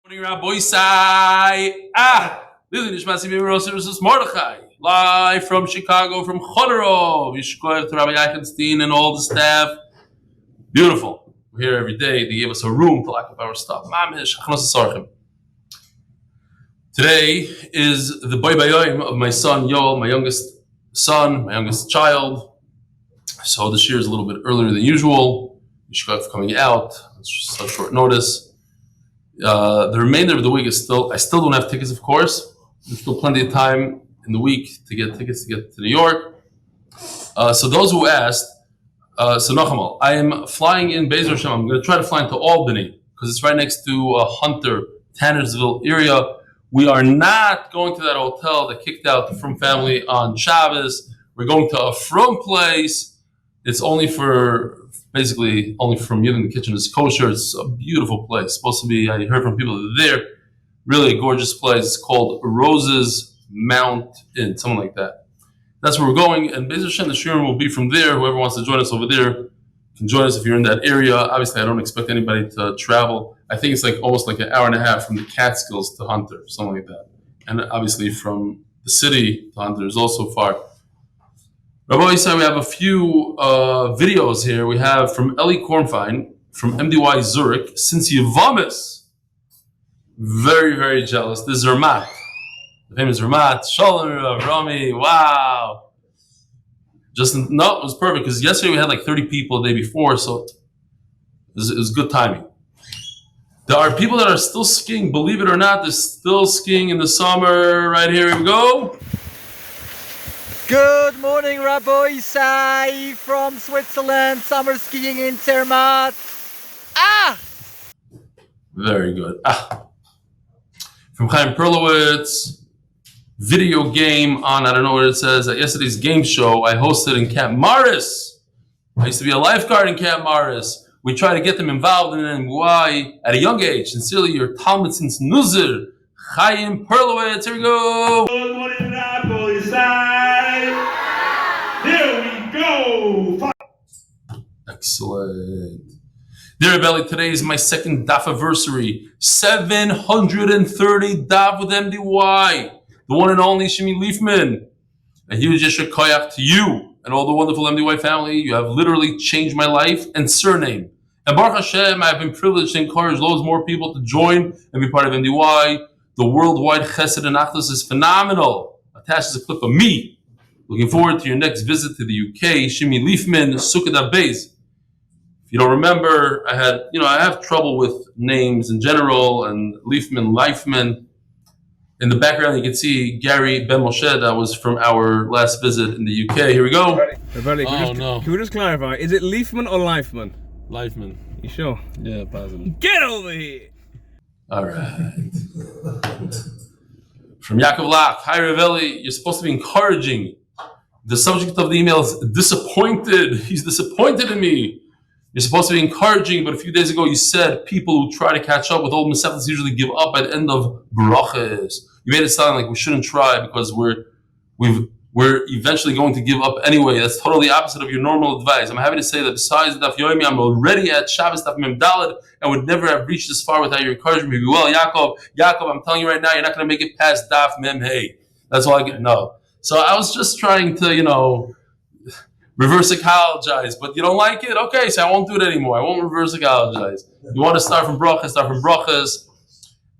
Live from Chicago, from Chodorov. Yishkoach to Rabbi Achdus and all the staff. Beautiful. We're here every day. They gave us a room to lock up our stuff. Today is the boy bayom of my son Yoel, my youngest son, my youngest child. So this year is a little bit earlier than usual. Yishkoach for coming out. It's just such short notice. The remainder of the week is I still don't have tickets, of course. There's still plenty of time in the week to get tickets to get to New York. So those who asked, so Nachamal, I am flying in Beis Hashem. I'm going to try to fly into Albany because it's right next to Hunter, Tannersville area. We are not going to that hotel that kicked out the Frum family on Shabbos. We're going to a Frum place. It's only basically only from you in the kitchen is kosher. It's a beautiful place. It's supposed to be, I heard from people that are there, really a gorgeous place. It's called Roses Mount Inn, something like that. That's where we're going. And Beis Hashem, the shiurim will be from there. Whoever wants to join us over there can join us if you're in that area. Obviously, I don't expect anybody to travel. I think it's like almost like an hour and a half from the Catskills to Hunter, something like that. And obviously from the city to Hunter is also far. Rabbi Eli, we have a few videos here. We have from Eli Kornfein, from MDY Zurich, since Yevamis. Very, very jealous. This is Zermatt. The famous Zermatt. Shalom, Rami. Wow. It was perfect because yesterday we had like 30 people the day before, so it was good timing. There are people that are still skiing, believe it or not, they're still skiing in the summer. Right here we go. Good morning, Rabbi Isai from Switzerland. Summer skiing in Zermatt. Very good. From Chaim Perlowitz, video game on, I don't know what it says, at yesterday's game show I hosted in Camp Morris. I used to be a lifeguard in Camp Morris. We try to get them involved in NY at a young age. Sincerely, your Talmud since Nuzir, Chaim Perlowitz. Here we go. Good morning, Rabbi Isai. Here we go. Excellent. Dear Reb Eli, today is my second Daf-Aversary. 730 Daf with MDY. The one and only Shimi Leafman. A huge yeshiva koyach to you and all the wonderful MDY family. You have literally changed my life and surname. And Baruch Hashem, I have been privileged to encourage loads more people to join and be part of MDY. The worldwide Chosid and achdus is phenomenal. Attached is a clip of me. Looking forward to your next visit to the UK. Shimi Leafman, Succah Daf Beis. If you don't remember, I have trouble with names in general, and Leifman. In the background, you can see Gary Ben Moshe. That was from our last visit in the UK. Here we go. Can we just clarify? Is it Leafman or Leifman? Leifman. You sure? Yeah, positive. Get over here! All right. From Yaakov Lach. Hi, Reb Eli. You're supposed to be encouraging. The subject of the email is disappointed. He's disappointed in me. You're supposed to be encouraging, but a few days ago you said people who try to catch up with old Mesechtas usually give up at the end of brachas. You made it sound like we shouldn't try because we're eventually going to give up anyway. That's totally opposite of your normal advice. I'm happy to say that besides Daf Yomi, I'm already at Shabbos Daf Mem Daled and would never have reached this far without your encouragement. Maybe, well, Yaakov, I'm telling you right now, you're not going to make it past Daf Mem Hey. That's all I get. No. So I was just trying to, reverse ecologize, but you don't like it? Okay, so I won't do it anymore. I won't reverse ecologize. You want to start from brachas, start from brachas.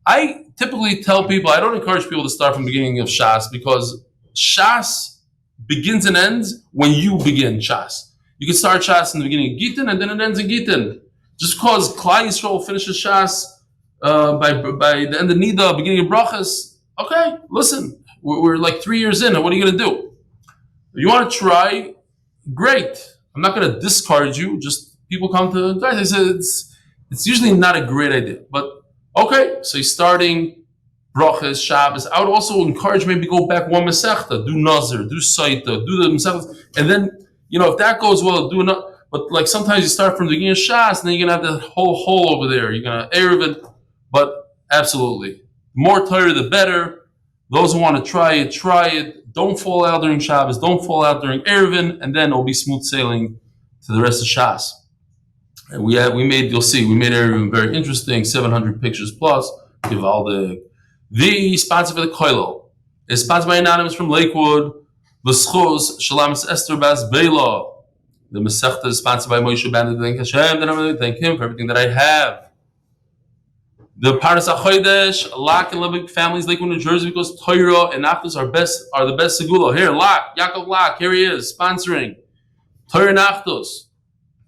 I typically tell people, I don't encourage people to start from the beginning of Shas because Shas begins and ends when you begin Shas. You can start Shas in the beginning of Gittin and then it ends in Gittin. Just because Klal Yisrael finishes Shas by the end of Nida, beginning of brachas, okay, listen, we're like 3 years in, and what are you going to do? If you want to try, great. I'm not going to discourage you. Just people come to guys. I said it's usually not a great idea, but okay. So you're starting brachas, Shabbos. I would also encourage maybe go back one Masechta, do Nazir, do Saita, do the Masechta, and then if that goes well, do another. But like sometimes you start from the beginning of Shas, and then you're gonna have that whole hole over there. You're gonna Erev it, but absolutely, the more Torah the better. Those who want to try it, try it. Don't fall out during Shabbos. Don't fall out during Erevin, and then it'll be smooth sailing to the rest of Shas. And we made Erevin very interesting, 700 pictures plus. Givaldic. The sponsor for the Koilel is sponsored by Anonymous from Lakewood. L'schus Shalamis Esther Bas Beila. The Masechta is sponsored by Moshe Banda. Thank Hashem. Then I'm going to thank him for everything that I have. The Peretz Chaim Levin, Lak and Lebovic families, Lakewood, New Jersey, because Torah and achdus are the best segula. Here, Lak, Yaakov Lak, here he is, sponsoring Torah and achdus.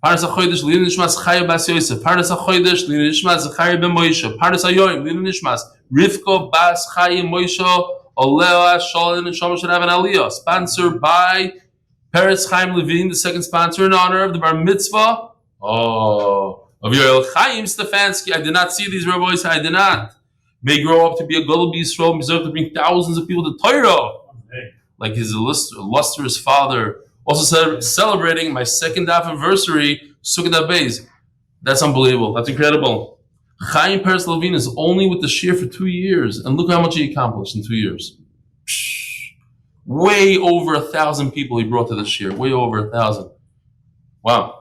Peretz Chaim Levin, Nishmas Chaya Bas Yosef. Peretz Chaim Levin, Nishmas Zechraya ben Moshe. Peretz Chaim Levin, Nishmas Rivka Bas Chayim Moshe Olea Shalom and Shamash and Avan Aliyah. Sponsored by Peretz Chaim Levin, the second sponsor in honor of the Bar Mitzvah. Of Yoel Stefansky. I did not see these rabbis. I did not. May grow up to be a Godol B'Yisroel, deserve to bring thousands of people to Torah, like his illustrious father. Also celebrating my second Daf-Aversary, Succah Daf Beis. That's unbelievable. That's incredible. Chaim Peretz Levin is only with the shir for 2 years, and look how much he accomplished in 2 years. Way over 1,000 people he brought to the shir. Way over 1,000. Wow.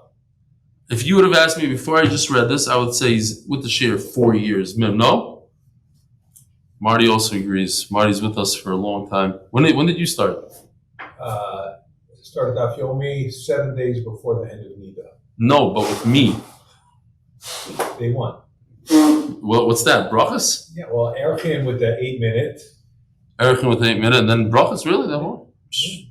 If you would have asked me before I just read this, I would say he's with the shir 4 years. No? Marty also agrees. Marty's with us for a long time. When did you start? Started Daf Yomi 7 days before the end of Nida. No, but with me. Day one. Well, what's that? Brachas? Yeah, well, Erchin with the 8-minute. Erchin with 8 minutes, and then brachas, really? That one? Yeah.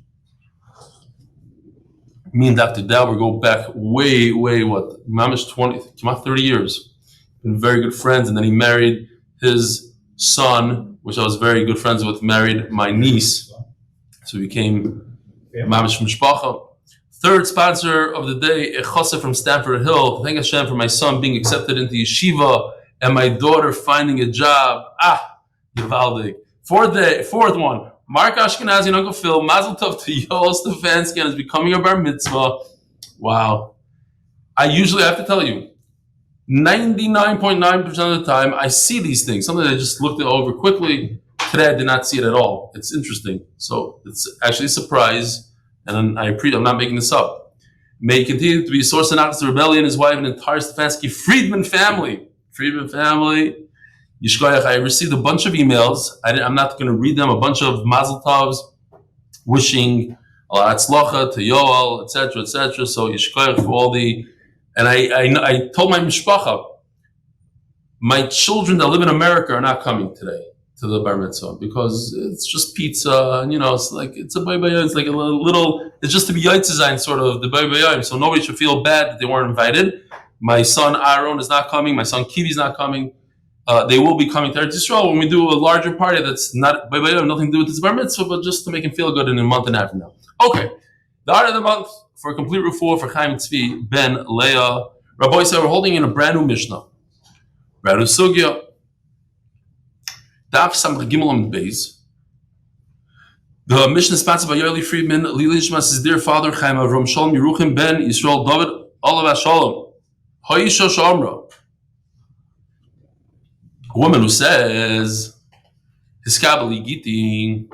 Me and Dr. Dauber go back way, what? Mamish 20, come out 30 years. Been very good friends, and then he married his son, which I was very good friends with, married my niece. So we became Mamish Mishpacha. Third sponsor of the day, a Chosid from Stamford Hill. Thank Hashem for my son being accepted into yeshiva and my daughter finding a job. Givaldic. Fourth one. Mark Aschkenasy and Uncle Phil, Mazel Tov to Yoel Stefansky and is becoming a Bar Mitzvah. Wow. I have to tell you, 99.9% of the time, I see these things. Sometimes I just looked it over quickly. Today I did not see it at all. It's interesting. So it's actually a surprise, and I'm not making this up. May he continue to be a source of achdus to Reb Eli and his wife and entire Stefansky Friedman family. Yishkoyach, I received a bunch of emails. I'm not going to read them. A bunch of Mazel Tovs, wishing a lot of tzlocha to Yoel, etc., etc. So Yishkoyach for all the, and I told my mishpacha, my children that live in America are not coming today to the Bar Mitzvah because it's just pizza, and it's like it's a baybayim. It's like a little. It's just to be yitzzayin sort of the baybayim. So nobody should feel bad that they weren't invited. My son Aaron is not coming. My son Kivi's not coming. They will be coming to Eretz Yisrael when we do a larger party that's not nothing to do with this Bar Mitzvah, but just to make him feel good in a month and a half from now. Okay, the art of the month for a complete refuah for Chaim Tzvi Ben Leah. Rabbi said we're holding in a brand new Mishnah, brand new Sugya. Daf Gimel Amud Beis. The Mishnah is sponsored by Yoel Friedman. Lili Shmas his dear father Chaim Avram Shalom Yeruchim Ben Yisrael David Olav Shalom. Hoyisha Shamra. A woman who says, Hiskabali Gittin,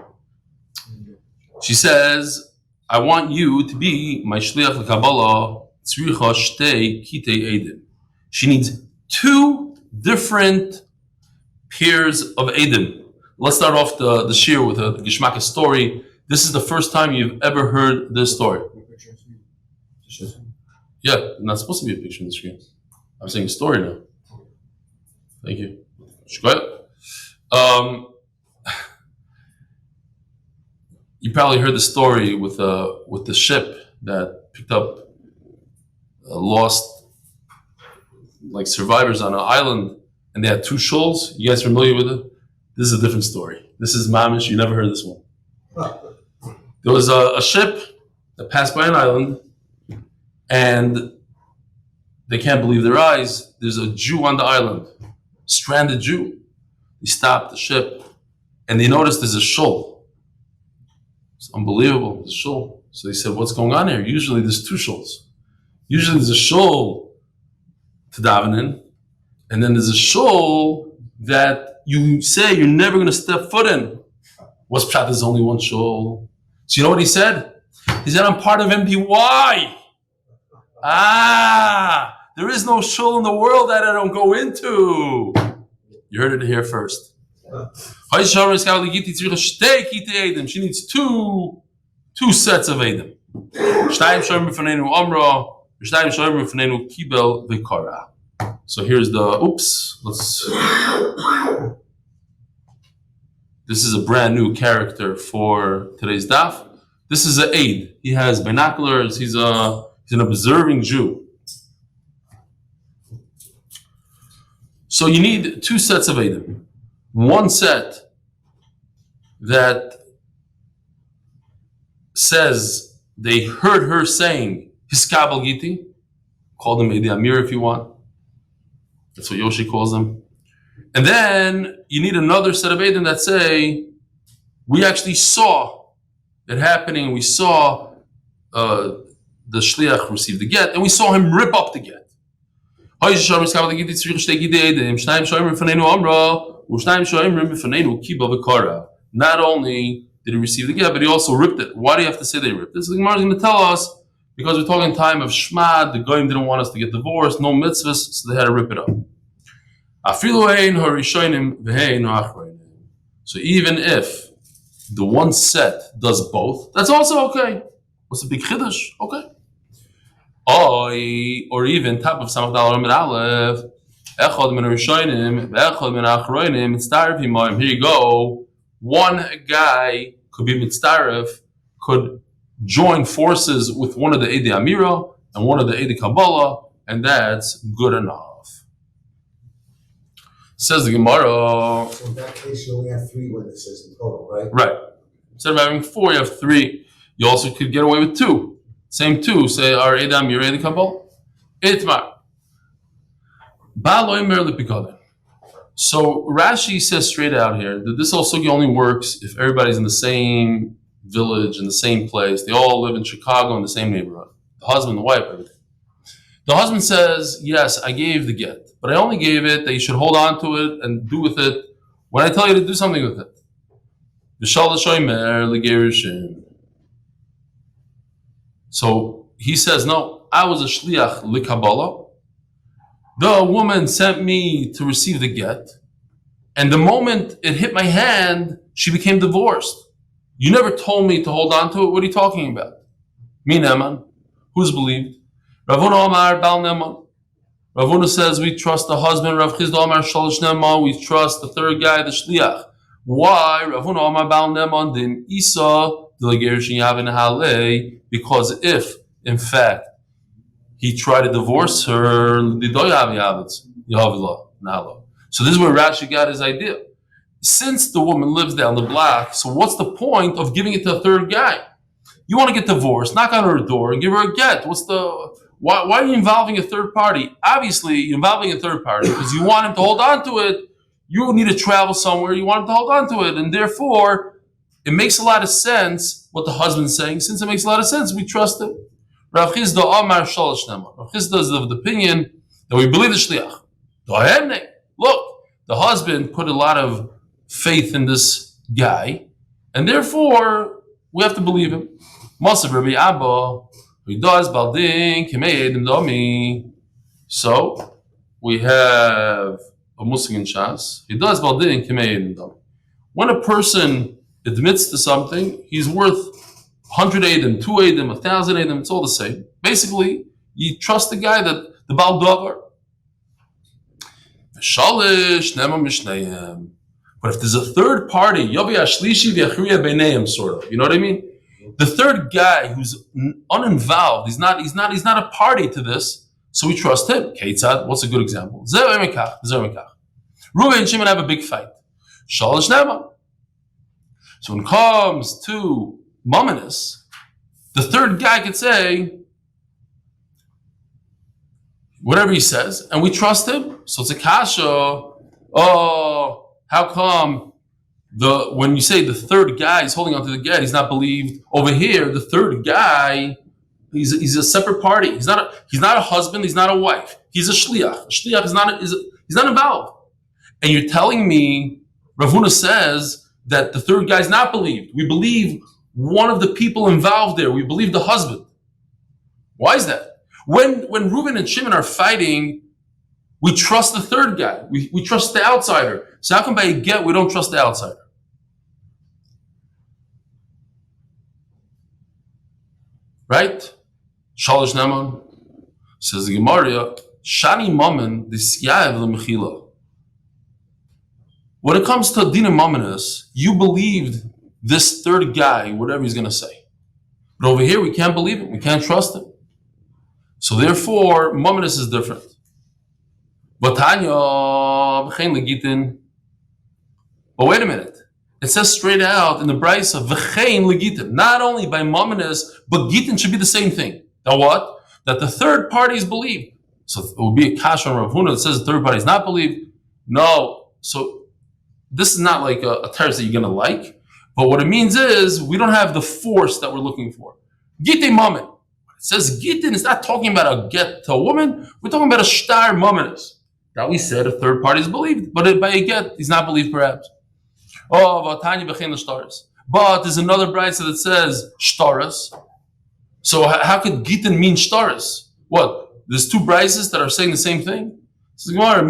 she says, I want you to be my shliach l'Kabbalah tzricha shtei kitei edin. She needs 2 different pairs of edin. Let's start off the shir with a Gishmaka story. This is the first time you've ever heard this story. Yeah, not supposed to be a picture on the screen. I'm saying a story now. Thank you. You probably heard the story with the ship that picked up lost survivors on an island, and they had 2 shoals. You guys familiar with it? This is a different story. This is mamish. You never heard this one. There was a ship that passed by an island, and they can't believe their eyes. There's a Jew on the island. Stranded Jew. They stopped the ship and they noticed there's a shoal. It's unbelievable, there's a shoal. So they said, what's going on here? Usually there's 2 shoals. Usually there's a shoal to daven in, and then there's a shoal that you say you're never going to step foot in. What's pshat? There's only 1 shoal. So you know what he said? He said, I'm part of MPY. There is no shul in the world that I don't go into. You heard it here first. She needs two sets of Edom. So here's this is a brand new character for today's daf. This is an aid. He has binoculars. He's an observing Jew. So you need two sets of Edom. One set that says they heard her saying Hiskabel Gittin, call them Edi Amir if you want. That's what Yoshi calls them. And then you need another set of Edom that say, we actually saw it happening. We saw the shliach receive the get, and we saw him rip up the get. Not only did he receive the get, but he also ripped it. Why do you have to say they ripped it? This? The Gemara is going to tell us, because we're talking time of Shema, the Goyim didn't want us to get divorced, no mitzvahs, so they had to rip it up. So even if the one set does both, that's also okay. What's the big chiddush? Okay. Or even top of Samach Dal Amud Aleph, echad min rishonim, ve'echad min achronim, mitzdaref imayim. Here you go. One guy could be mitzdaref, could join forces with one of the Edi Amira and one of the Edi Kabbalah, and that's good enough. Says the Gemara. So in that case, you only have 3 witnesses in total, right? Right. Instead of having 4, you have 3. You also could get away with 2. Same 2, say, are Edi Amira, Edi Kabbalah. Itmar. So Rashi says straight out here that this also only works if everybody's in the same village, in the same place. They all live in Chicago in the same neighborhood. The husband, the wife, everything. The husband says, yes, I gave the get, but I only gave it that you should hold on to it and do with it when I tell you to do something with it. So he says, no, I was a shliach likabbalah. The woman sent me to receive the get, and the moment it hit my hand, she became divorced. You never told me to hold on to it. What are you talking about? Me Neman. Who's believed? Ravuna Omar Bal Neman. Ravuna says we trust the husband. Rav Chizda Omar Shalosh Neman. We trust the third guy, the shliach. Why? Ravuna Omar Bal Neman Din Isa Delegerishin Yavin Halei. Because if, in fact, he tried to divorce her, so this is where Rashi got his idea. Since the woman lives down the block, so what's the point of giving it to a third guy? You want to get divorced, knock on her door and give her a get. Why are you involving a third party? Obviously, you're involving a third party because you want him to hold on to it. You need to travel somewhere, you want him to hold on to it, and therefore, it makes a lot of sense what the husband's saying. Since it makes a lot of sense, we trust him. Rav Chizda Amar Shalosh Neman. Rav Chizda is of the opinion that we believe the shliach. Look, the husband put a lot of faith in this guy, and therefore we have to believe him. So we have a musig in Shas. When a person admits to something, he's worth 100 Edom, 2 Edom, 1,000 Edom, it's all the same. Basically, you trust the guy that the Baal Dover. But if there's a third party, sort of, you know what I mean? The third guy who's uninvolved, he's not a party to this, so we trust him. Ketzad, what's a good example? Reuven and Shimon have a big fight. So when it comes to Mumminus, the third guy could say whatever he says, and we trust him. So it's a kasha. Oh, how come when you say the third guy is holding on to the get, he's not believed? Over here, the third guy, he's a separate party. He's not a husband. He's not a wife. He's a shliach. A shliach he's not involved. And you're telling me, Ravuna says that the third guy is not believed. We believe one of the people involved there. We believe the husband. Why is that? When Reuben and Shimon are fighting, We trust the third guy. We trust the outsider. So how come by a get we don't trust the outsider? Right? Shalosh Naman says the Gemara, Shani Mamen Disyav Lemechila. When it comes to Dina Mamenis, you believed this third guy, whatever he's going to say. But over here, we can't believe it. We can't trust him. So therefore, Mamenis is different. But Tanya, Gittin. But wait a minute. It says straight out in the Brisa, V'chein Gittin. Not only by Mamenis, but Gittin should be the same thing. Now what? That the third party is believed. So it would be a kash on Rav Huna that says the third party is not believed. No. So this is not like a teretz that you're going to like. But what it means is we don't have the force that we're looking for. Gittin Mamen. It says Gittin is not talking about a get to a woman. We're talking about a shtar Mamenis. That we said a third party is believed. But by a get, he's not believed perhaps. Oh, but there's another brisa that says shtaris. So how could Gittin mean shtaris? What? There's two brises that are saying the same thing? It's not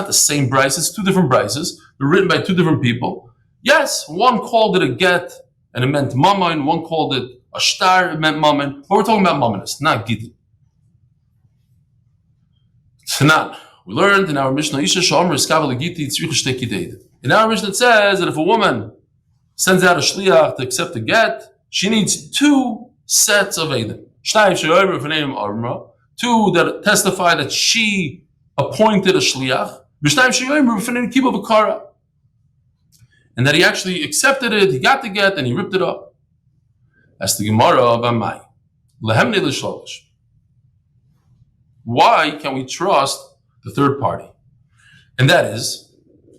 the same brises. It's two different brises. They're written by two different people. Yes, one called it a get and it meant mammon. One called it a shtar, it meant mammon. But we're talking about mammonis, not Gittin. Tanan. We learned in our Mishnah, in our Mishnah it says that if a woman sends out a shliach to accept a get, she needs two sets of edim. Two that testify that she appointed a shliach, and that he actually accepted it, he got the get, and he ripped it up. That's the Gemara of Amai. Why can we trust the third party? And that is,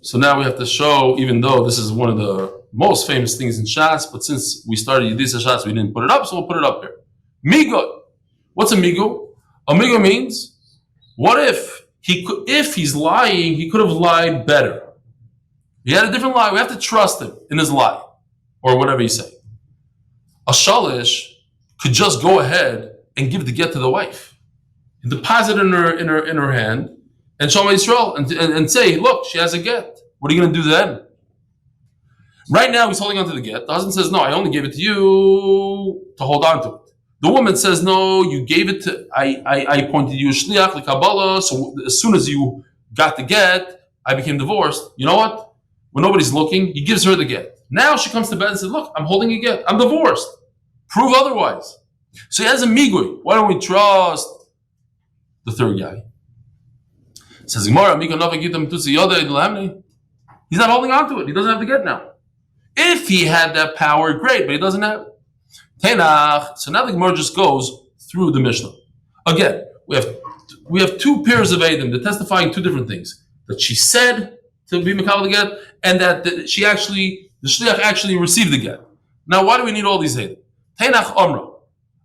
so now we have to show, even though this is one of the most famous things in Shas, but since we started Yedisa Shas, we didn't put it up, so we'll put it up here. Migo. What's a migo? A migo means, what if he's lying, he could have lied better. He had a different lie. We have to trust him in his lie, or whatever he say. A shalish could just go ahead and give the get to the wife, and deposit in her hand, and show Yisrael and say, look, she has a get. What are you going to do then? Right now, he's holding on to the get. The husband says, no, I only gave it to you to hold on to it. The woman says, no, you gave it to, I appointed you a shliach, like Kabbalah, so as soon as you got the get, I became divorced. You know what? When nobody's looking, he gives her the get. Now she comes to bed and says, look, I'm holding a get. I'm divorced. Prove otherwise. So he has a migui. Why don't we trust the third guy? Says Gemara, he's not holding on to it. He doesn't have the get now. If he had that power, great, but he doesn't have it. So now the Gemara just goes through the Mishnah. Again, we have two pairs of Adam that testifying two different things. That she said to be Makabel the get, and that the Shliach actually received the get. Now, why do we need all these Adam? Tainach Omra.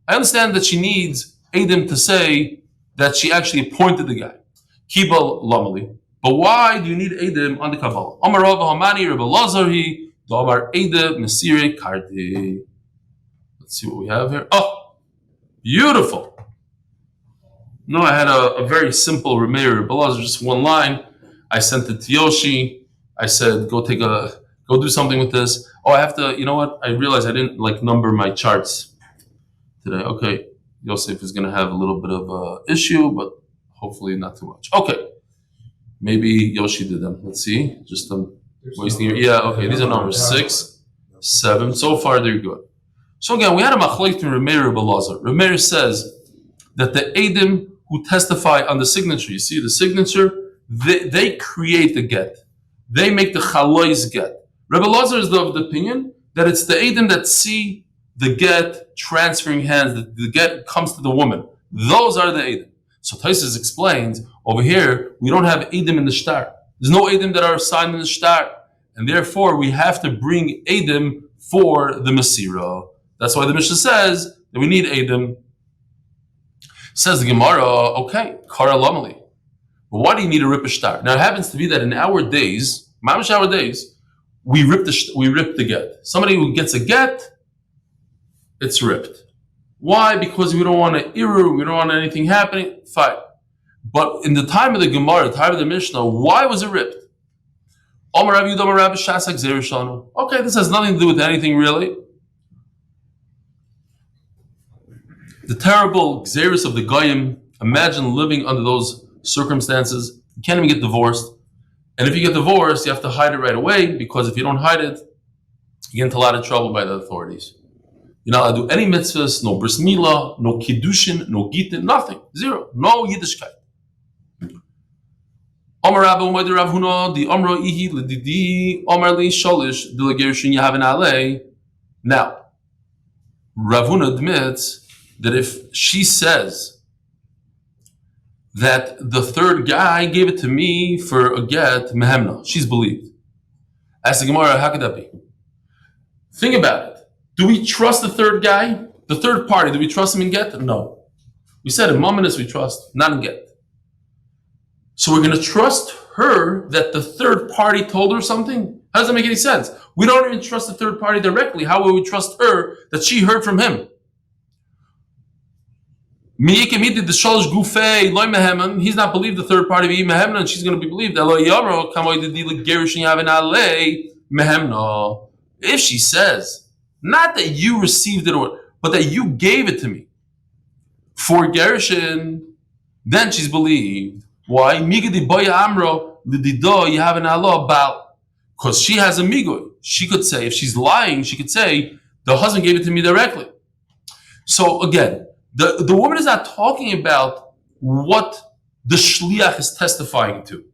I understand that she needs Adam to say that she actually appointed the guy. Kibal Lamali. But why do you need Adam on the Kabbalah? Omar Rabba Hamani, Reb Eli, Omar Adam, Mesire Kardi. Let's see what we have here. Oh, beautiful. No, I had a very simple Remeir Belaz, just one line. I sent it to Yoshi. I said, go do something with this. Oh, I have to, you know what? I realized I didn't number my charts today. Okay, Yosef is going to have a little bit of an issue, but hopefully not too much. Okay, maybe Yoshi did them. Let's see. Just wasting your, yeah, okay, these are numbers 6, 7. So far, they're good. So again, we had a machlokes in Remeir Belazar. Remeir says that the Edim who testify on the signature, you see the signature, they create the get. They make the chalois get. Rebbe Lazar is of the opinion that it's the Edim that see the get transferring hands, that the get comes to the woman. Those are the Edim. So Taisus explains, over here, we don't have Edim in the shtar. There's no Edim that are assigned in the shtar. And therefore, we have to bring Edim for the Masira. That's why the Mishnah says that we need Edim. Says the Gemara, okay, Kara Lamali. But why do you need a rip a shtar? Now it happens to be that in our days, mamash our days, we rip the get. Somebody who gets a get, it's ripped. Why? Because we don't want to irur, we don't want anything happening. Fine. But in the time of the Gemara, the time of the Mishnah, why was it ripped? Okay, this has nothing to do with anything really. The terrible xeris of the Goyim, imagine living under those circumstances. You can't even get divorced. And if you get divorced, you have to hide it right away, because if you don't hide it, you get into a lot of trouble by the authorities. You're not allowed to do any mitzvahs, no bris milah, no kiddushin, no gittin, nothing. Zero. No Yiddishkeit. Omar Rabbi Umaydi Rav Huna, the Omra Ihi Lididi, Omar Li Sholish, the Lagershin Yahavin Ale. Now, Rav Huna admits that if she says that the third guy gave it to me for a get, mehemna, she's believed. Ask the Gemara, how could that be? Think about it. Do we trust the third guy? The third party, do we trust him in get? No. We said in Mominus we trust, not in get. So we're going to trust her that the third party told her something? How does that make any sense? We don't even trust the third party directly. How will we trust her that she heard from him? He's not believed the third party, and she's going to be believed. If she says, not that you received it, but that you gave it to me for Gerushin, then she's believed. Why? Because she has a migoy. She could say, if she's lying, she could say, the husband gave it to me directly. So again, the woman is not talking about what the shliach is testifying to.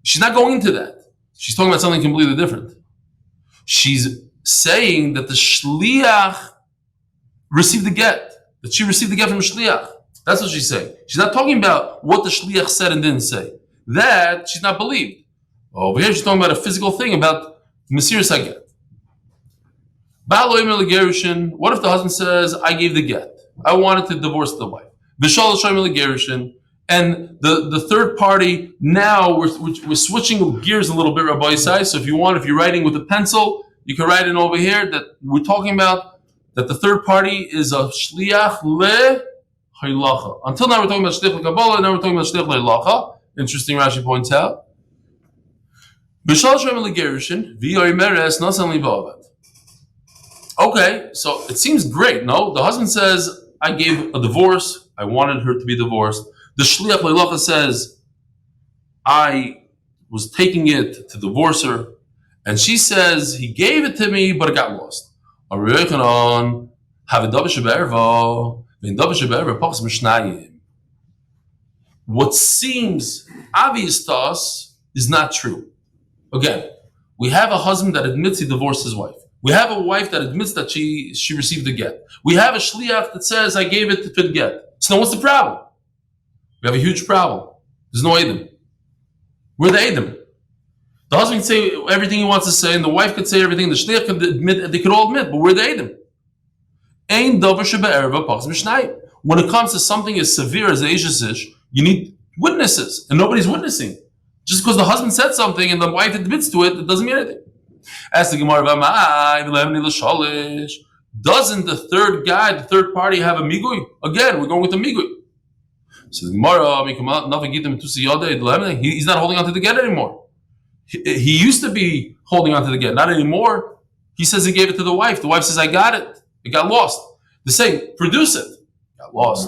She's not going into that. She's talking about something completely different. She's saying that the shliach received the get, that she received the get from the shliach. That's what she's saying. She's not talking about what the shliach said and didn't say. That she's not believed. Over here she's talking about a physical thing, about Mesiras HaGet. What if the husband says, I gave the get, I wanted to divorce the wife, and the third party, now we're switching gears a little bit, Rabbi Isai. So if you're writing with a pencil, you can write in over here that we're talking about that the third party is a shliach le haylacha. Until now we're talking about shliach le kabbalah, now we're talking about shliach le haylacha. Interesting, Rashi points out. Okay, so it seems great, no? The husband says, I gave a divorce, I wanted her to be divorced. The shliach leilacha says, I was taking it to divorce her, and she says, he gave it to me, but it got lost. What seems obvious to us is not true. Again, we have a husband that admits he divorced his wife. We have a wife that admits that she received the get. We have a shliach that says, I gave it to the get. So now what's the problem? We have a huge problem. There's no Edom. We're the Edom. The husband can say everything he wants to say, and the wife could say everything. The shliach could admit, they could all admit, but we're the Edom. When it comes to something as severe as the Eishes, you need witnesses, and nobody's witnessing. Just because the husband said something and the wife admits to it, it doesn't mean anything. Ask the Gemara, doesn't the third guy, the third party, have a migui? Again, we're going with the migui. So the Gemara, he's not holding on to the get anymore. He used to be holding on to the get, not anymore. He says he gave it to the wife. The wife says, I got it. It got lost. The same, produce it. Got lost.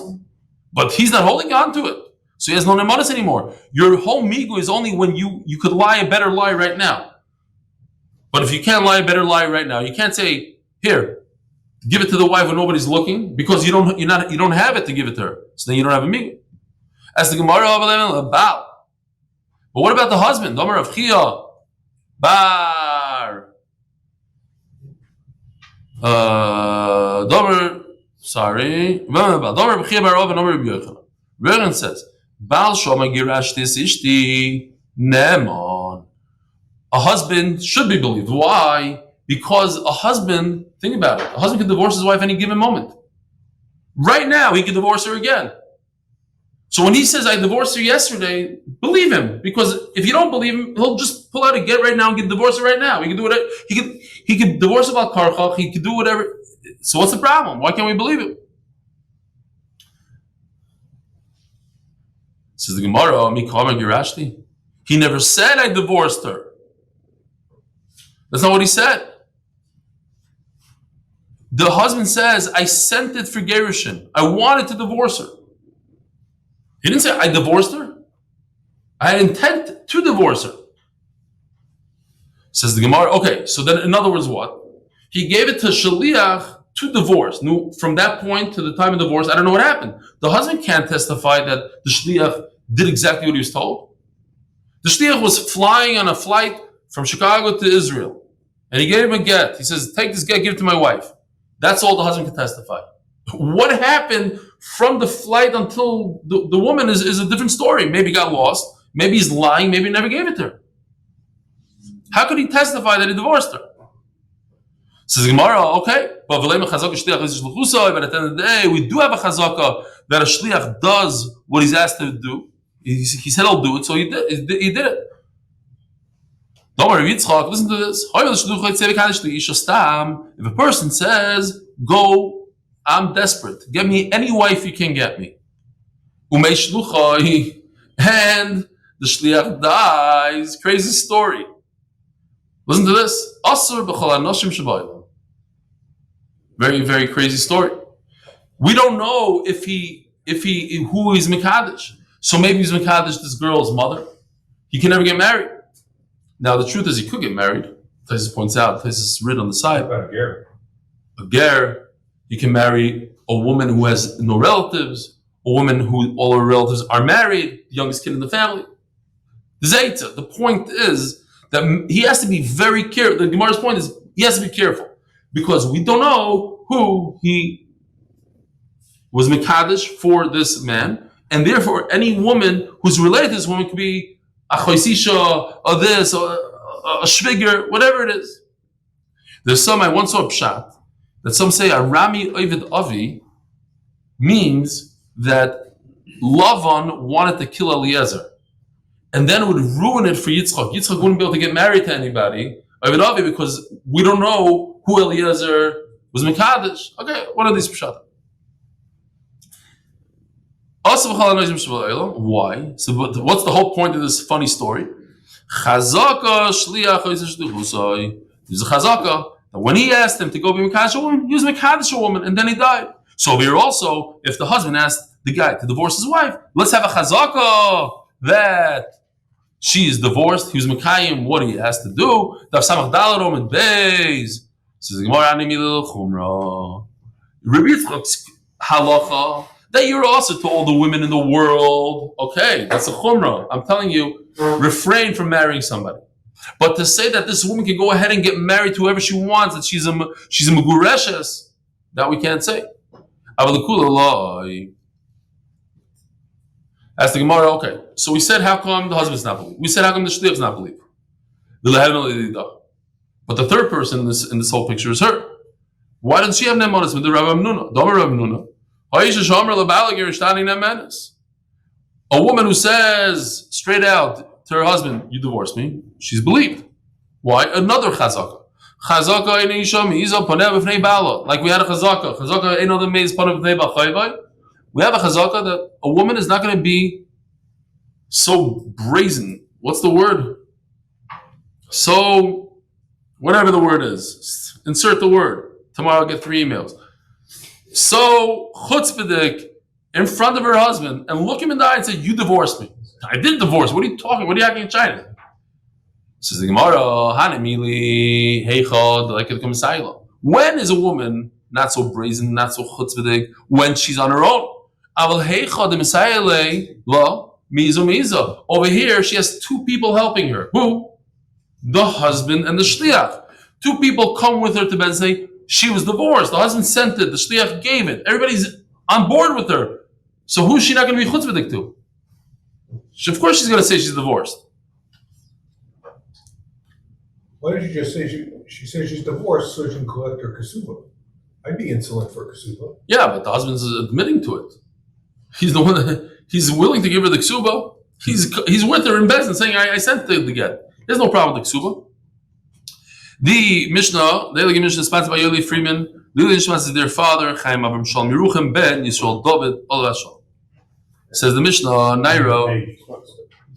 But he's not holding on to it. So he has no nemanis anymore. Your whole migu is only when you could lie a better lie right now. But if you can't lie a better lie right now, you can't say, here, give it to the wife when nobody's looking, because you don't have it to give it to her. So then you don't have a migu. As the Gemara about. But what about the husband? Domer of Chia, Bar. Domer of Chia Bar Ov, Domer of Yochanan. Regan says, Baal Shoma Girashtis Ishti Neman. A husband should be believed. Why? Because a husband, think about it, a husband can divorce his wife any given moment. Right now, he can divorce her again. So when he says, I divorced her yesterday, believe him. Because if you don't believe him, he'll just pull out a get right now and get divorced right now. He can do whatever. He can divorce about karchach. He can do whatever. So what's the problem? Why can't we believe him? Says the Gemara, Mikama Girashti. He never said I divorced her. That's not what he said. The husband says, I sent it for Gerushin. I wanted to divorce her. He didn't say I divorced her. I had intent to divorce her. Says the Gemara, okay, so then in other words what? He gave it to Shaliach to divorce. Now, from that point to the time of divorce, I don't know what happened. The husband can't testify that the Shaliach did exactly what he was told. The Shaliach was flying on a flight from Chicago to Israel. And he gave him a get. He says, take this get, give it to my wife. That's all the husband can testify. What happened from the flight until the woman is a different story. Maybe he got lost. Maybe he's lying. Maybe he never gave it to her. How could he testify that he divorced her? Says Gemara, okay, but at the end of the day, we do have a chazaka that a shliach does what he's asked to do. He said he'll do it, so he did it. Don't worry, listen to this. If a person says, go, I'm desperate, get me any wife you can get me. And the shliach dies. Crazy story. Listen to this. Very, very crazy story. We don't know if he who he's Mekadesh. So maybe he's Mekadesh this girl's mother. He can never get married. Now the truth is he could get married. Taisus points out, Taisus is written on the side. What about a ger? A ger, he can marry a woman who has no relatives, a woman who all her relatives are married, the youngest kid in the family. The point is that he has to be very careful. The Gemara's point is he has to be careful because we don't know who he was Mekadesh for this man, and therefore any woman who's related to this woman could be a choisisha, or this, or a shviger, whatever it is. There's I once saw a pshat that some say a Rami Ovid Avi means that Lavan wanted to kill Eliezer. And then it would ruin it for Yitzchak. Yitzchak wouldn't be able to get married to anybody, because we don't know who Eliezer was Mekadesh. Okay, what are these pshat? Why? So what's the whole point of this funny story? Chazaka shliach there's a chazaka that when he asked him to go be Mekadesh a woman, he was Mekadesh a woman, and then he died. So over here also, if the husband asked the guy to divorce his wife, let's have a chazaka that she is divorced. He was Mekayim. What he has to do? Daf Amud Beis. Says the Gemara, Reb Yitzchak's halacha that you're also to all the women in the world. Okay, that's a chumrah. I'm telling you, refrain from marrying somebody. But to say that this woman can go ahead and get married to whoever she wants, that she's a megureshes, that we can't say. Ask the Gemara, okay, so we said how come the husband's not believe? We said how come the shliach's not believe? But the third person in this whole picture is her. Why doesn't she have nemanis with the Rav Amnuna? A woman who says straight out to her husband, you divorced me, she's believed. Why? Another chazaka. Chazaka ein isha mi'iza paneh b'fnei bala. Like we had a chazaka. Chazaka ein other meiz paneh b'fnei b'chayvai. We have a chazaka that a woman is not going to be so brazen. What's the word? So, whatever the word is. Insert the word. Tomorrow I'll get 3 emails. So, chutzpahdik in front of her husband and look him in the eye and say, you divorced me. I did divorce. What are you talking? What are you acting in China? Says the Gemara, Hanemili, Heichad, like it comes Saila. When is a woman not so brazen, not so chutzpahdik, when she's on her own? Over here, she has 2 people helping her. Who? The husband and the shliach. 2 people come with her to bed and say, she was divorced. The husband sent it. The shliach gave it. Everybody's on board with her. So who's she not going to be chutzpahdik to? Of course she's going to say she's divorced. Why did you just say she says she's divorced so she can collect her kasuba? I'd be insolent for kasuba. Yeah, but the husband's admitting to it. He's the one that he's willing to give her the ksuba. He's with her in Bezdin saying, I sent the get. There's no problem with the ksuba. The Mishnah, the Eli Mishnah, sponsored by Yoel Freeman. Lili Nishmas is their father, Chaim Avram Shalom Yeruchim Ben Yisrael David Olashal. Says the Mishnah, Nairo.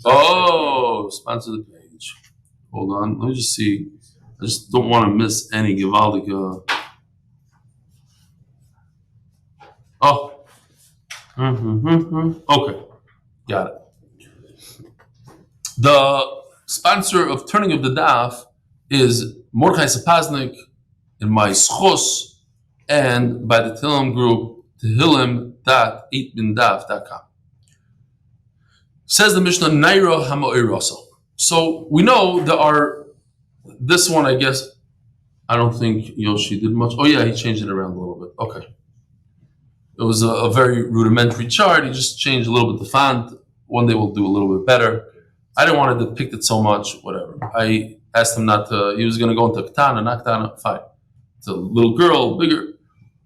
Oh, sponsor the page. Hold on, let me just see. I just don't want to miss any Gewaldige. Oh. Okay, got it. The sponsor of Turning of the Daf is Mordechai Sapaznik in my Schos and by the Tehillim group, tehillim.8bindaf.com. Says the Mishnah, Nairo Hamo'iraso. So we know there are, this one I guess, I don't think Yoshi did much. Oh yeah, he changed it around a little bit. Okay. It was a very rudimentary chart. He just changed a little bit the font. One day we'll do a little bit better. I didn't want to depict it so much, whatever. I asked him not to, he was going to go into Aktana, not Aktana, fine. It's a little girl, bigger.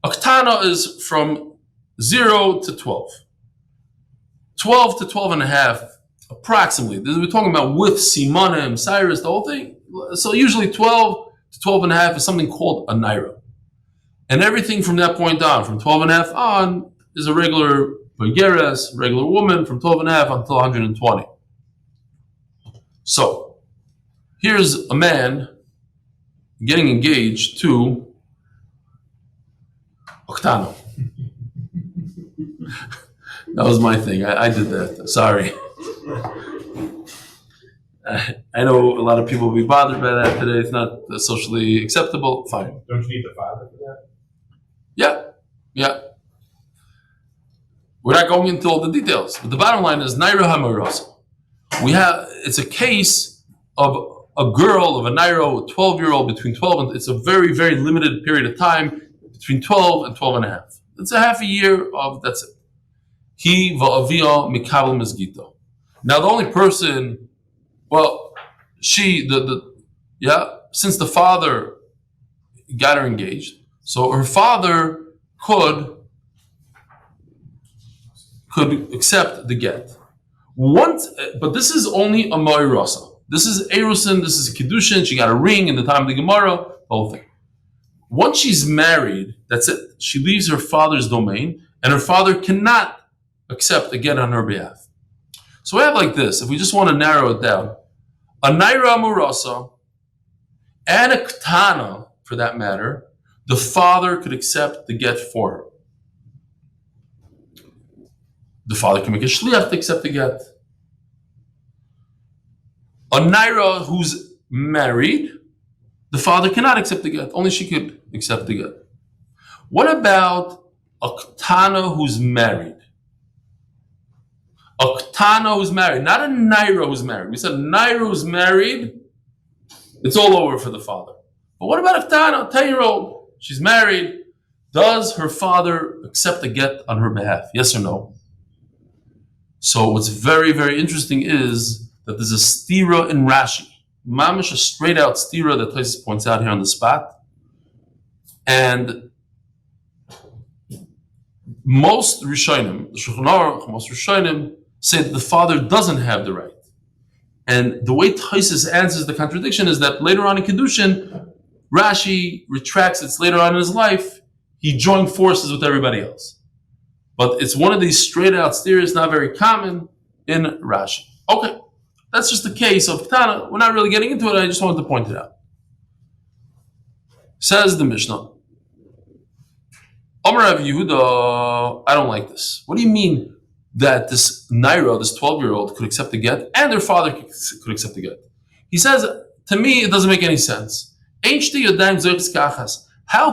Aktana is from 0 to 12. 12 to 12 and a half, approximately. We're talking about with Simanim, Cyrus, the whole thing. So usually 12 to 12 and a half is something called a Naira. And everything from that point on, from 12 and a half on, is a regular Begeres, regular woman, from 12 and a half until 120. So, here's a man getting engaged to Oktano. That was my thing. I did that. Sorry. I know a lot of people will be bothered by that today. It's not socially acceptable. Fine. Don't you need the father for that? Yeah. We're not going into all the details, but the bottom line is Naira Hamarosa. It's a case of a girl, of a Naira, a 12-year-old between 12 and, it's a very, very limited period of time, between 12 and 12 and a half. It's a half a year of, that's it. He va'avia mikabel mezgito. Now the only person, well, she, since the father got her engaged, so her father could accept the get. But this is only a Moirasa. This is Erusin, this is a Kiddushin, she got a ring in the time of the Gemara, the whole thing. Once she's married, that's it. She leaves her father's domain, and her father cannot accept a get on her behalf. So we have like this, if we just want to narrow it down. A Naira Murasa and a Ketana, for that matter, the father could accept the get for her. The father can make a shliach to accept the get. A Naira who's married, the father cannot accept the get. Only she could accept the get. What about a Ketana who's married? A Ketana who's married, not a Naira who's married. We said Naira who's married, it's all over for the father. But what about a Ketana, a 10-year-old? She's married. Does her father accept the get on her behalf? Yes or no? So what's very, very interesting is that there's a stira in Rashi. Mamish, a straight out stira that Tosis points out here on the spot. And most Rishonim, the Shulchan Aruch, most Rishonim say that the father doesn't have the right. And the way Tosis answers the contradiction is that later on in Kiddushin, Rashi retracts it later on in his life, he joined forces with everybody else. But it's one of these straight out steers, not very common in Rashi. Okay, that's just the case of Ketana. We're not really getting into it, I just wanted to point it out. Says the Mishnah, Amar Rav Yehuda, I don't like this. What do you mean that this Naira, this 12-year-old, could accept the get and their father could accept the get? He says, to me, it doesn't make any sense. How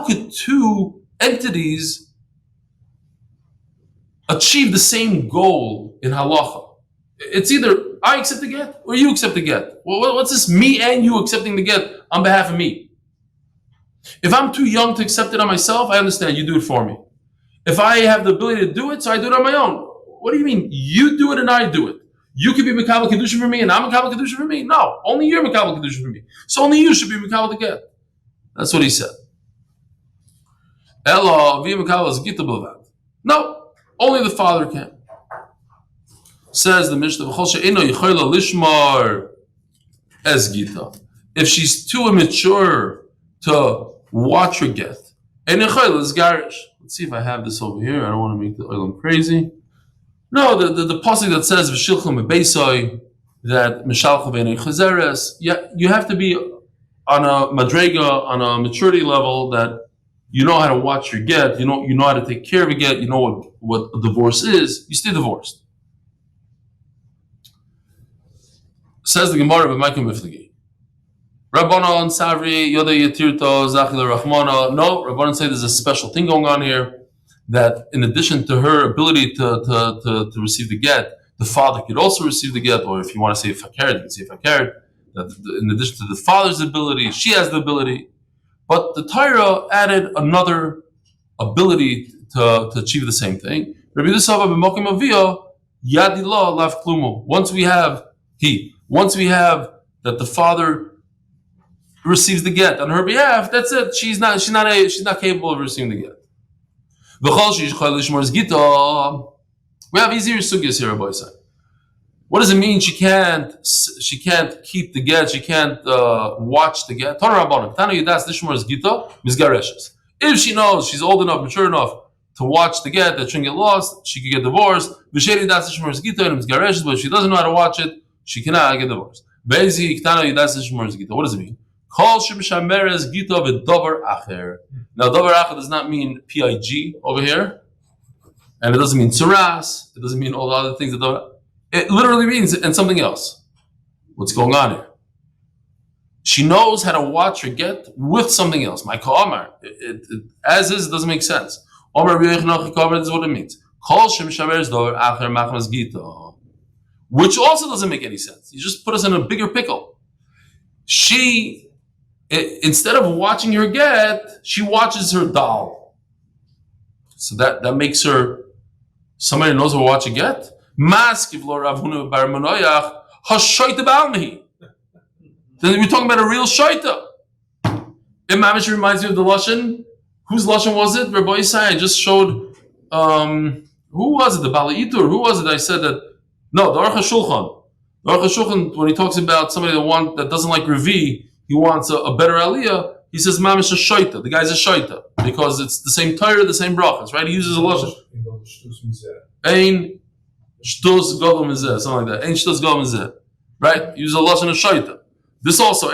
could two entities achieve the same goal in halacha? It's either I accept the get or you accept the get. Well, what's this me and you accepting the get on behalf of me? If I'm too young to accept it on myself, I understand, you do it for me. If I have the ability to do it, so I do it on my own. What do you mean? You do it and I do it. You could be Mekabel Kedusha for me and I'm Mekabel Kedusha for me? No, only you're Mekabel Kedusha for me. So only you should be Mekabel the get. That's what he said. No, only the father can. Says the Mishnah, if she's too immature to watch her get, let's see if I have this over here. I don't want to make the oilam crazy. No, the pasuk that says v'shilchum bebeisoi, that mishalcha b'nei chazeres. Yeah, you have to be on a madrega, on a maturity level that you know how to watch your get. You know how to take care of a get. You know what a divorce is. You stay divorced. Says the Gemara of Maikim Miflagi. Rabbanon and Savri Yoda Yatirto Zachil Rahmana. No, Rabbanon say there's a special thing going on here. That in addition to her ability to receive the get, the father could also receive the get, or if you want to say fakir, you can say fakir. That in addition to the father's ability, she has the ability. But the Torah added another ability to achieve the same thing. Once we have that the father receives the get on her behalf, that's it. She's not capable of receiving the get. We have easier sugyas here, Rabbi Isai. What does it mean? She can't keep the get. She can't watch the get. If she knows she's old enough, mature enough to watch the get, that shouldn't get lost, she could get divorced. But if she doesn't know how to watch it, she cannot get divorced. What does it mean? Now, davar acher does not mean PIG over here, and it doesn't mean tzuras. It doesn't mean all the other things. It literally means and something else. What's going on here? She knows how to watch her get with something else. My ka'amar, as is, doesn't make sense. This is what it means. Which also doesn't make any sense. You just put us in a bigger pickle. She, instead of watching her get, she watches her doll. So that makes her somebody who knows how to watch a get. Then we're talking about a real shaita. It mamish reminds me of the lashon. Whose lashon was it? Reb Eli I just showed. Who was it? The Bali Itur. Who was it? I said that. No, the Aruch HaShulchan. The Aruch HaShulchan, when he talks about somebody that doesn't like Revi, he wants a better aliyah. He says mamish a shaita. The guy's a shaita because it's the same Torah, the same brachas, right? He uses a lashon. Ein shtus Godol B'Yisroel, something like that. Ein shtus Godol B'Yisroel, right? He uses a lashon of shaita. This also,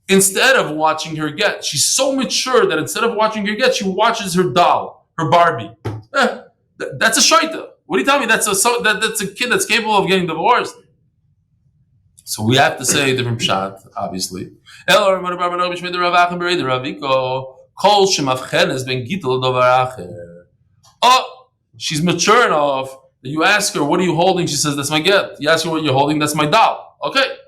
instead of watching her get, she's so mature that instead of watching her get, she watches her doll, her Barbie. That's a shaita. What do you tell me? That's a kid that's capable of getting divorced. So we have to say a different pshat, obviously. Oh, she's mature enough that you ask her, what are you holding? She says, that's my get. You ask her what you're holding, that's my doll. Okay.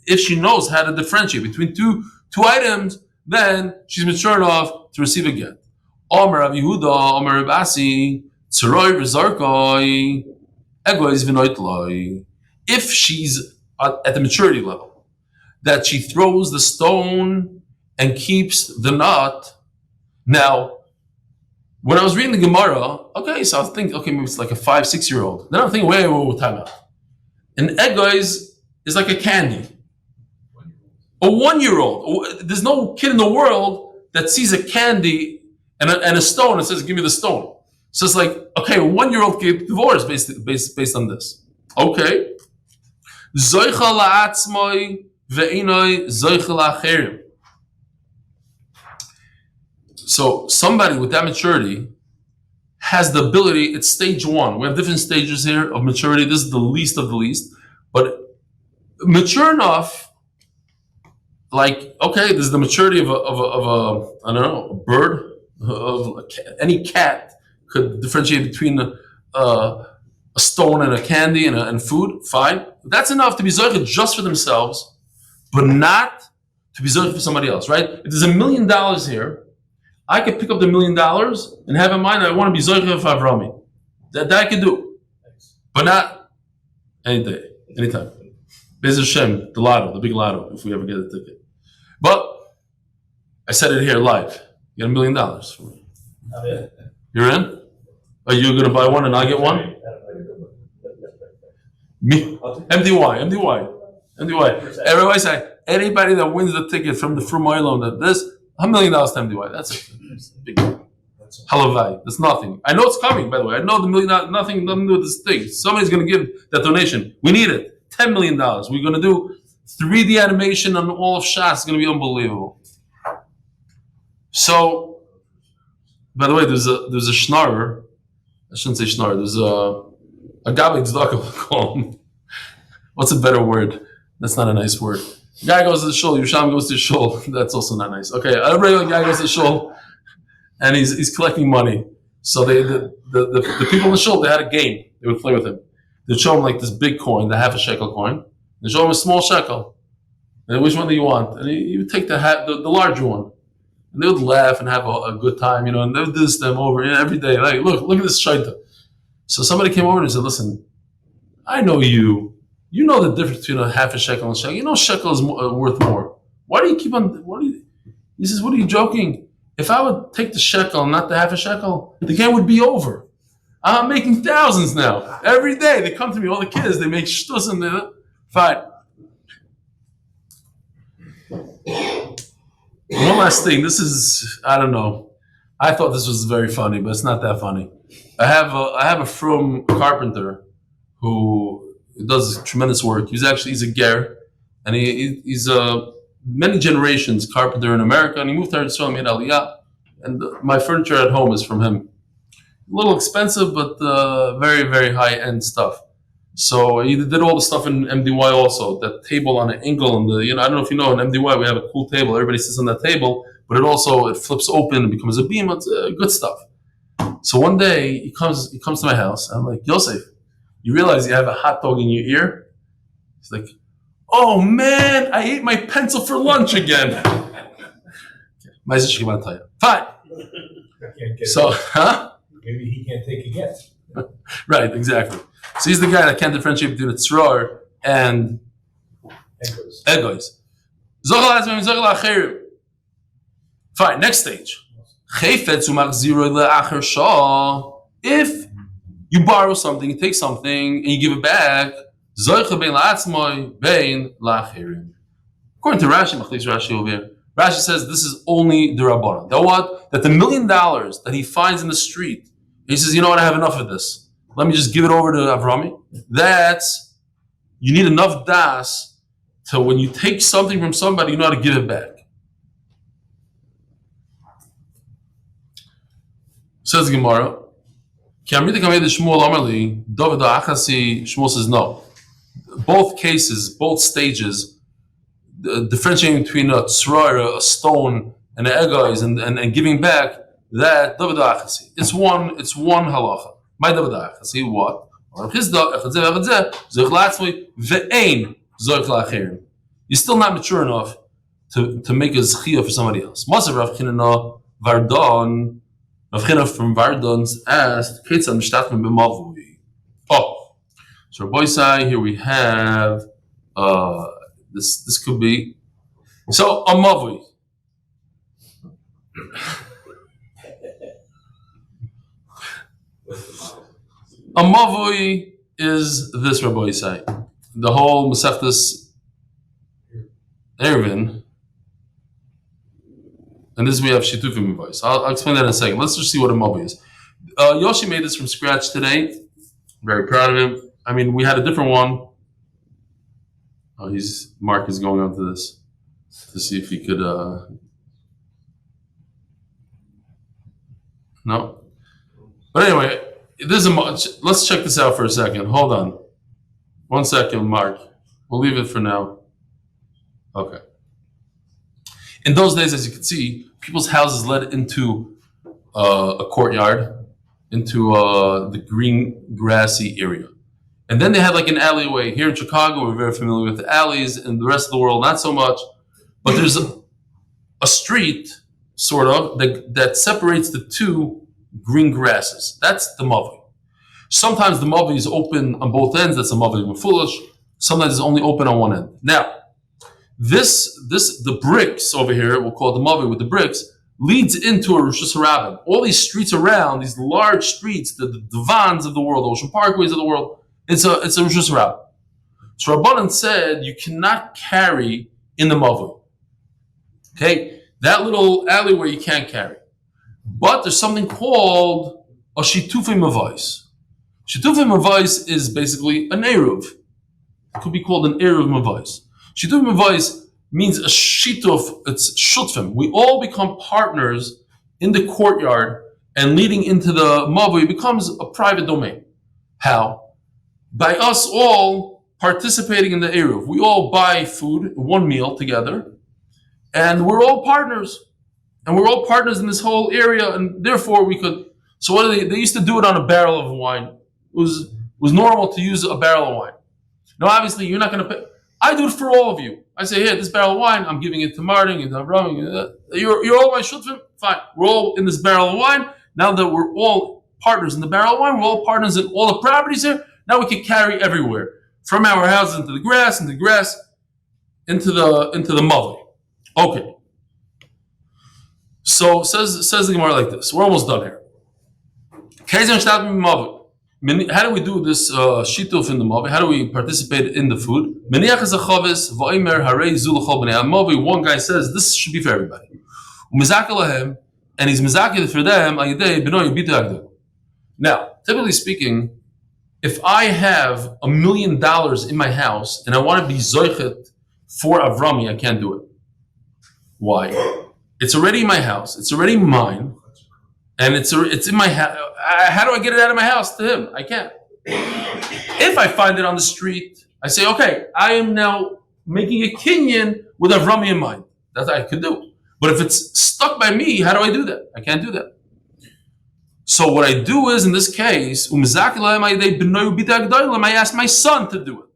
If she knows how to differentiate between two items, then she's mature enough to receive a get. Omer Rav Yehuda, Omer Reb Asi, Tzoroi v'Zarkoi, Egois v'Noitloi. If she's at the maturity level, that she throws the stone and keeps the nut. Now, when I was reading the Gemara, okay, so I was thinking, okay, maybe it's like a 5-6-year-old. Then I'm thinking, wait, time out. An Egois is like a candy. A 1-year-old. There's no kid in the world that sees a candy and a stone and says, give me the stone. So it's like, okay, a 1-year-old get divorced based on this. Okay. Zoche la'atzmoi ve'inoi zoche la'acherim. So somebody with that maturity has the ability, it's stage 1. We have different stages here of maturity. This is the least of the least. But mature enough, like, okay, this is the maturity of a I don't know, a bird, any cat could differentiate between a stone and a candy and food, fine. But that's enough to be zoche just for themselves, but not to be zoche for somebody else, right? If there's $1 million here, I could pick up the $1 million and have in mind that I want to be zoche for Avrami. That I could do, but not any day, anytime. Be'ez Hashem, the lotto, the big lotto, if we ever get a ticket. But I said it here live. You get $1 million. You're in? Are you going to buy one and I get one? Me? MDY. Everybody say, anybody that wins the ticket from the Frumoy loan, that this, $1 million to MDY. That's a big deal. Halavai. That's nothing. I know it's coming, by the way. I know the million, nothing to do with this thing. Somebody's going to give that donation. We need it. $10 million. We're going to do 3D animation on all of Shas. It's going to be unbelievable. So, by the way, there's a schnorrer. I shouldn't say schnorrer. There's a gabbai tzedakah called. What's a better word? That's not a nice word. Guy goes to the shul. Yusham goes to the shul. That's also not nice. Okay, a regular guy goes to the shul, and he's collecting money. So the people in the shul, they had a game. They would play with him. They'd show him like this big coin, the half a shekel coin. They show him a small shekel. And which one do you want? And he would take the larger one. And they would laugh and have a good time, and they would do this to them over every day. Like, look at this shaita. So somebody came over and said, listen, I know you. You know the difference between a half a shekel and a shekel. You know shekel is worth more. Why do you keep on, he says, what are you joking? If I would take the shekel and not the half a shekel, the game would be over. I'm making thousands now. Every day they come to me, all the kids, they make shtus and they're fine. One last thing. This is, I don't know. I thought this was very funny, but it's not that funny. I have a frum carpenter who does tremendous work. He's a ger, and he's many generations carpenter in America, and he moved to Israel, made aliyah, and my furniture at home is from him. A little expensive, but very, very high-end stuff. So he did all the stuff in MDY also. That table on an angle, and I don't know if you know, in MDY we have a cool table. Everybody sits on that table, but it flips open and becomes a beam. It's good stuff. So one day he comes to my house. And I'm like, Yosef, you realize you have a hot dog in your ear? He's like, oh man, I ate my pencil for lunch again. Fine. So, huh? Maybe he can't take a guess. Right, exactly. So he's the guy that can't differentiate between a tzror and egos. Fine, next stage. If you borrow something, you take something, and you give it back, according to Rashi over here, Rashi says this is only the Rabbanan. That what? That the $1 million that he finds in the street, he says, you know what, I have enough of this. Let me just give it over to Avrami. You need enough das to when you take something from somebody, you know how to give it back. Says Gemara, Shmuel says no. Both cases, both stages, differentiating between a tzror, a stone, and an egos, and giving back, that it's one halacha. My see what? You're still not mature enough to make a zechia for somebody else. Rav China from Vardon's asked, oh, so Reb Eli, here we have this could be so a mavui. A mavui is this, Reb Eli. The whole Masechtas Eruvin, and this we have Shitufim voice. I'll explain that in a second. Let's just see what a mavui is. Yoshi made this from scratch today. Very proud of him. I mean, we had a different one. Oh, Mark is going on to this to see if he could. No, but anyway. Let's check this out for a second. Hold on. 1 second, Mark. We'll leave it for now. Okay. In those days, as you can see, people's houses led into a courtyard, into the green, grassy area. And then they had like an alleyway. Here in Chicago, we're very familiar with the alleys. In the rest of the world, not so much. But there's a street, sort of, that separates the two green grasses. That's the mavui. Sometimes the mavui is open on both ends. That's a mavui mefulish. Sometimes it's only open on one end. Now, the bricks over here, we'll call it the mavui with the bricks, leads into a Rosh Hashanah. All these streets around, these large streets, the Vans of the world, the Ocean Parkways of the world, it's a Rosh Hashanah. So Rabbanan said you cannot carry in the mavui. Okay, that little alleyway you can't carry. But there's something called a shitufei mavais. Shitufei mavais is basically an eruv. It could be called an eruv mavais. Shitufei mavais means a shituf. It's shutfim. We all become partners in the courtyard, and leading into the mavoi becomes a private domain. How? By us all participating in the eruv. We all buy food, one meal together, and we're all partners. And we're all partners in this whole area, and therefore we could. So what do they used to do it on a barrel of wine. It was normal to use a barrel of wine. Now, obviously, you're not going to pay. I do it for all of you. I say, here, this barrel of wine, I'm giving it to Martin and to Avram. You're all my shutfim. Fine. We're all in this barrel of wine. Now that we're all partners in the barrel of wine, we're all partners in all the properties here. Now we can carry everywhere, from our houses into the grass, into the mother. Okay. So says the Gemara like this. We're almost done here. How do we do this shituf in the mavi? How do we participate in the food? One guy says this should be for everybody, and he's mizakil for them. Now, typically speaking, if I have $1 million in my house and I want to be zoche for Avrami, I can't do it. Why? It's already in my house. It's already mine, and it's in my house. How do I get it out of my house to him? I can't. If I find it on the street, I say, okay, I am now making a kinyan with Avrami in mind. That I could do. But if it's stuck by me, how do I do that? I can't do that. So what I do is, in this case, I ask my son to do it.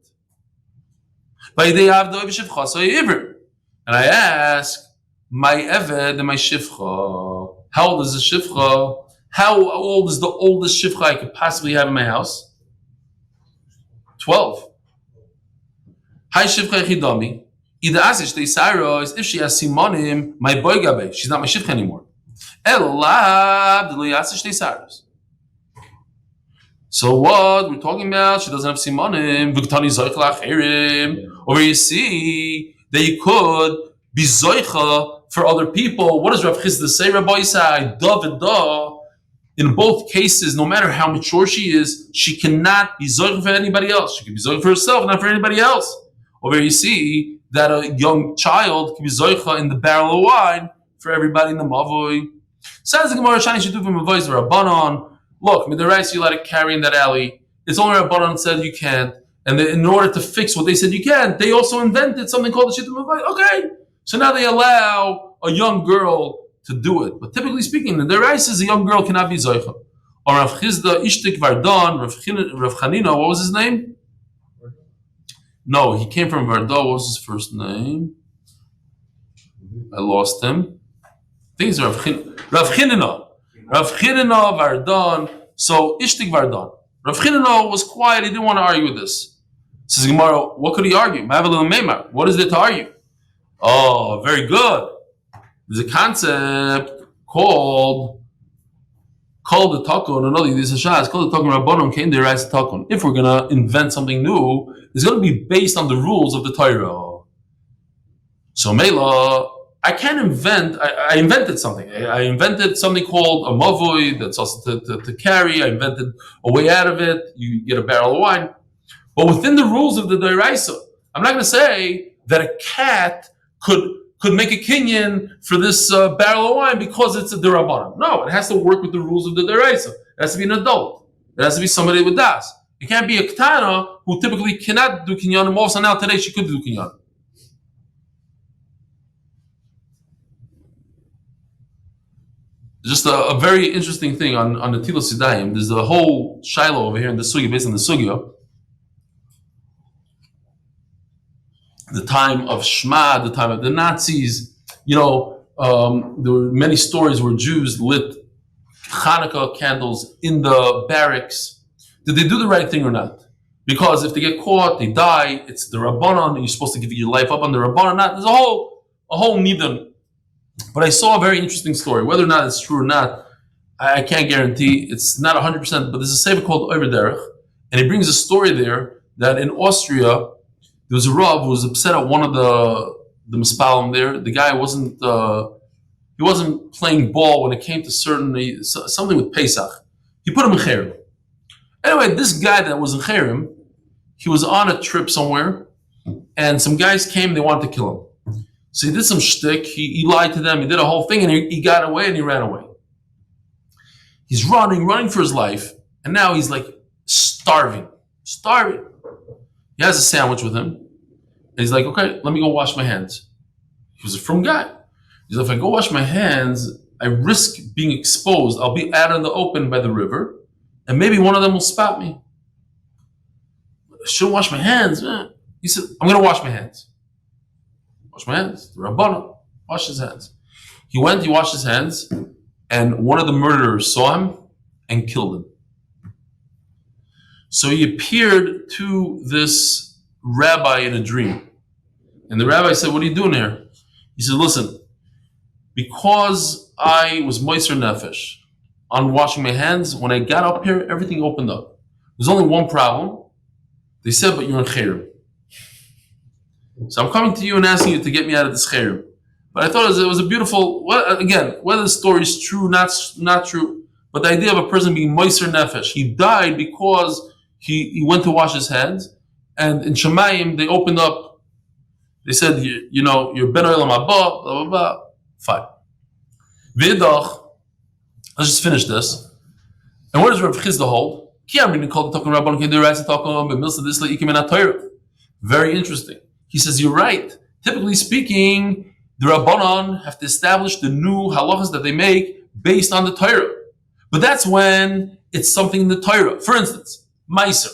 And I ask my Eved and my Shifcha. How old is the Shifcha? How old is the oldest Shifcha I could possibly have in my house? 12. Hi Shifcha Echidami. Ida Asish de Sarah is if she has Simonim, my boy Gabe. She's not my Shifcha anymore. So what we're talking about? She doesn't have Simonim. Over you see that you could be Zoche for other people. What does Rav Chisda say, Rabbi Isai? In both cases, no matter how mature she is, she cannot be Zoche for anybody else. She can be Zoche for herself, not for anybody else. Over you see that a young child can be Zoche in the barrel of wine for everybody in the Mavoi. Says the Gemara, Shani Shituf Mavois Rabbanon. Look, Midaraisa, you let it carry in that alley. It's only Rabbanon said you can't. And in order to fix what they said you can't, they also invented something called the Shituf Mavois. Okay. So now they allow a young girl to do it. But typically speaking, the Derais says a young girl cannot be Zoche. Or Rav Chisda, Ishtik Vardan, Rav Chanina, what was his name? No, he came from Vardan. What was his first name? I lost him. I think it's Rav Chanina. Rav Chanina, Vardan. So Ishtik Vardan. Rav Chanina was quiet. He didn't want to argue with this. Says Gemara, what could he argue? What is there to argue? Oh, very good. There's a concept called the takon. Another this is called the takon. Rabbanon came there as a takon. If we're gonna invent something new, it's gonna be based on the rules of the Torah. So Mela, I can't invent. I invented something. I invented something called a mavoi that's also to carry. I invented a way out of it. You get a barrel of wine, but within the rules of the Doraisa, I'm not gonna say that a cat could make a kinyan for this barrel of wine because it's a derabbanan. No, it has to work with the rules of the deraisa. It has to be an adult. It has to be somebody with das. It can't be a ketana who typically cannot do kinyan. And also now today she could do kinyan. Just a very interesting thing on the Tilos Yadayim. There's a whole shiloh over here in the sugya, based on the sugya. The time of Shema, the time of the Nazis, there were many stories where Jews lit Hanukkah candles in the barracks. Did they do the right thing or not? Because if they get caught, they die. It's the Rabbanon, and you're supposed to give your life up on the Rabbanon. There's a whole nidan. But I saw a very interesting story. Whether or not it's true or not, I can't guarantee. It's not 100%, but there's a sefer called Overderech, and he brings a story there that in Austria, there was a Rav who was upset at one of the Mispalim there. The guy wasn't he wasn't playing ball when it came to something with Pesach. He put him in cherem. Anyway, this guy that was in cherem, he was on a trip somewhere, and some guys came, they wanted to kill him. So he did some shtick, he lied to them, he did a whole thing, and he got away and he ran away. He's running for his life, and now he's like starving. He has a sandwich with him, and he's like, okay, let me go wash my hands. He was a frum guy. He's like, if I go wash my hands, I risk being exposed. I'll be out in the open by the river, and maybe one of them will spot me. I shouldn't wash my hands. He said, I'm going to wash my hands. Wash my hands. The Rabbana washed his hands. He washed his hands, and one of the murderers saw him and killed him. So he appeared to this rabbi in a dream. And the rabbi said, what are you doing here? He said, listen, because I was moiser nefesh on washing my hands, when I got up here, everything opened up. There's only one problem. They said, but you're in cherem. So I'm coming to you and asking you to get me out of this cherem. But I thought it was a beautiful, again, whether the story is true, not true, but the idea of a person being moiser nefesh. He died because he went to wash his hands, and in Shemayim, they opened up, they said, you're ben olam haba, blah, blah, blah. Fine. V'idach, let's just finish this. And what does Rav Chizda hold? Very interesting. He says, you're right. Typically speaking, the Rabbanon have to establish the new halachas that they make based on the Torah. But that's when it's something in the Torah. For instance, Meiser.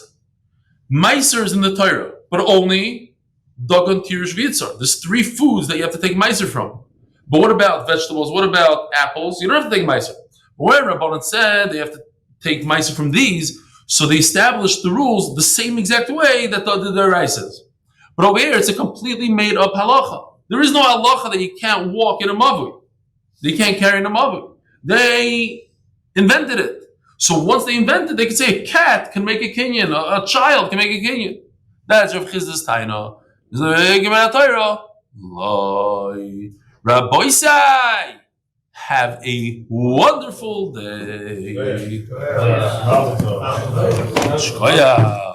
Meiser is in the Torah, but only Dagon, Tirish, V'yitzar. There's 3 foods that you have to take Meiser from. But what about vegetables? What about apples? You don't have to take Meiser. But where Rabbanon said they have to take Meiser from these, so they established the rules the same exact way that the Rai says. But over here, it's a completely made-up halacha. There is no halacha that you can't walk in a mavui. They can't carry in a mavui. They invented it. So once they invented, they could say a cat can make a kinyan, a child can make a kinyan. That's Rav Chizda's taina. Rabbi Isai, have a wonderful day. Mazel Tov. Shkoya.